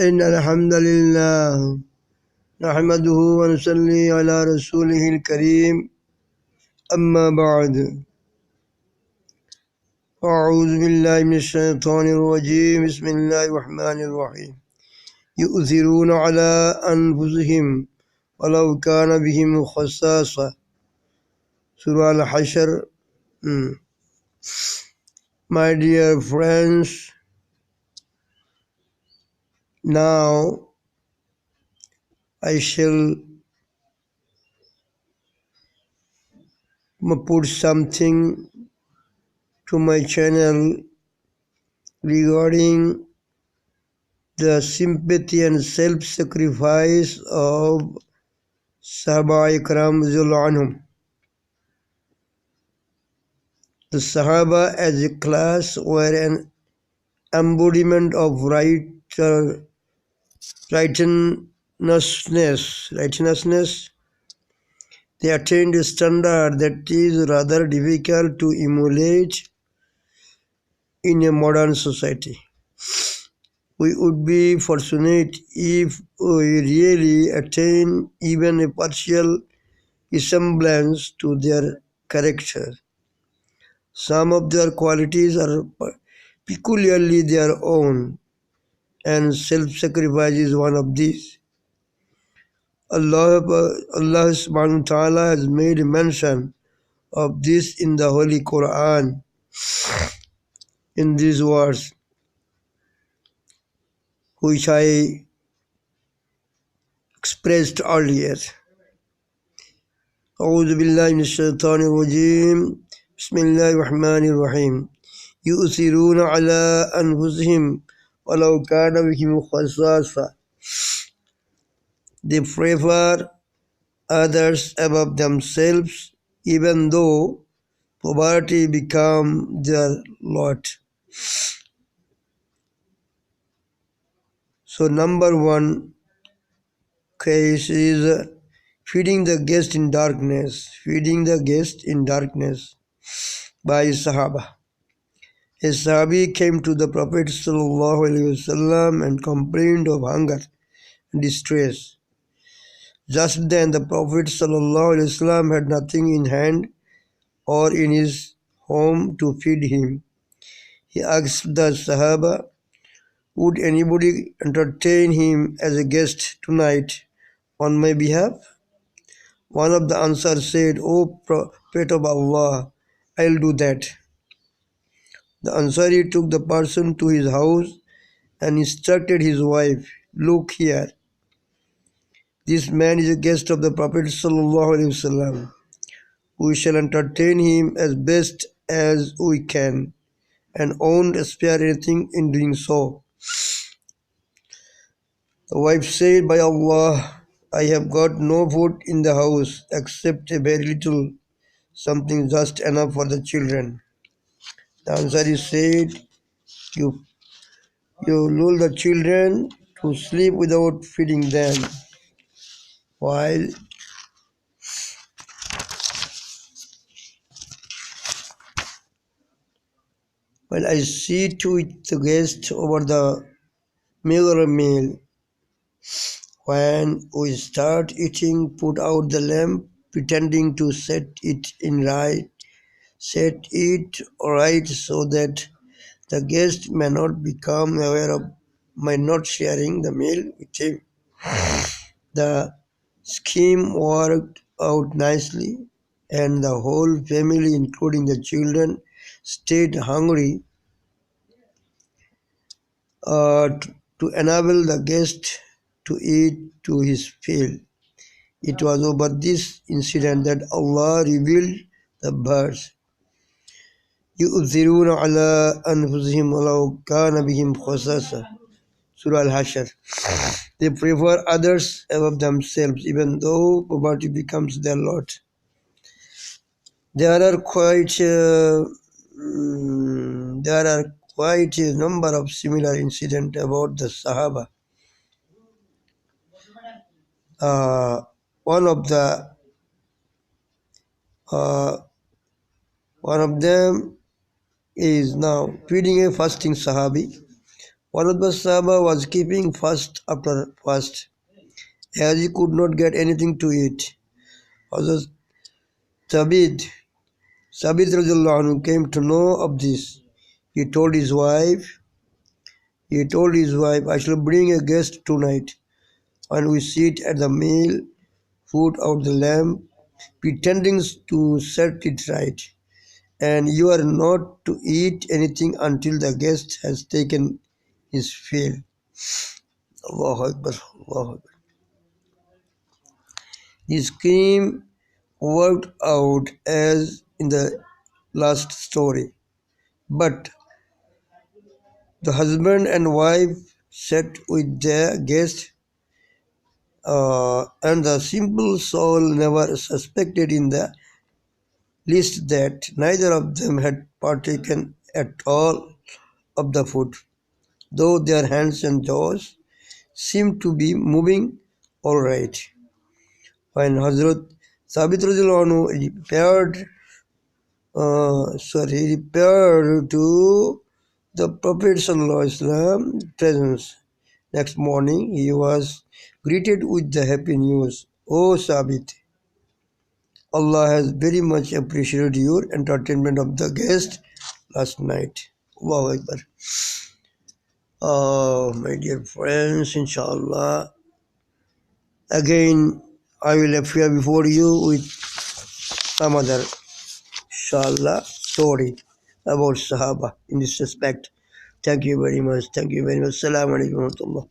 إن الحمد لله نحمده ونصلي على رسوله الكريم أما بعد أعوذ بالله من الشيطان الرجيم بسم الله الرحمن الرحيم يؤثرون على أنفسهم ولو كان بهم خصاصة Surah Al-Hashr. My dear friends, now I shall put something to my channel regarding the sympathy and self-sacrifice of Sahaba-A. The Sahaba as a class were an embodiment of righteousness. They attained a standard that is rather difficult to emulate in a modern society. We would be fortunate if we really attain even a partial resemblance to their character. Some of their qualities are peculiarly their own, and self-sacrifice is one of these. Allah subhanahu wa ta'ala has made mention of this in the Holy Quran in these words, which I expressed earlier. أعوذ بالله من الشيطان الرجيم بسم الله الرحمن الرحيم يؤثرون على أنفسهم ولو كان بهم خصاصة. They prefer others above themselves even though poverty become their lot. So number one case is feeding the guest in darkness. Feeding the guest in darkness by Sahaba. A Sahabi came to the Prophet ﷺ and complained of hunger and distress. Just then the Prophet ﷺ had nothing in hand or in his home to feed him. He asked the Sahaba, would anybody entertain him as a guest tonight on my behalf? One of the answers said, O Prophet of Allah, I'll do that. The Ansari took the person to his house and instructed his wife, look here. This man is a guest of the Prophet ﷺ. We shall entertain him as best as we can and won't spare anything in doing so. The wife said, by Allah, I have got no food in the house except a very little, something just enough for the children. The Ansari said, you lull the children to sleep without feeding them, while I see to it the guest over the meager meal. When we start eating, put out the lamp, pretending to set it right so that the guest may not become aware of my not sharing the meal with him. The scheme worked out nicely, and the whole family, including the children, stayed hungry to enable the guest to eat to his fill. It was over this incident that Allah revealed the verse, يُؤْثِرُونَ عَلَىٰ أَنفُسِهِمْ وَلَوْ كَانَ بِهِمْ خَصَاصَةٌ. Surah Al-Hashr. They prefer others above themselves, even though poverty becomes their lot. There are quite a number of similar incidents about the Sahaba. One of them is now feeding a fasting Sahabi. One of the Sahaba was keeping fast after fast, as he could not get anything to eat. Hazrat Sabit, Sabit radiallahu anhu came to know of this. He told his wife, I shall bring a guest tonight, and we sit at the meal, put out the lamp, pretending to set it right. And you are not to eat anything until the guest has taken his fill. Allahu Akbar, Allahu Akbar. The scheme worked out as in the last story. But the husband and wife sat with their guest, and the simple soul never suspected in the least that neither of them had partaken at all of the food, though their hands and jaws seemed to be moving all right. When Hazrat Sabit radiallahu anhu repaired to the Prophet ﷺ presence. Next morning, he was greeted with the happy news. O Sabit, Allah has very much appreciated your entertainment of the guest last night. Allahu Akbar. Oh, my dear friends, inshallah. Again, I will appear before you with some other, inshallah, story about Sahaba in this respect. Thank you very much. Thank you very much. Assalamu alaikum wa rahmatullah.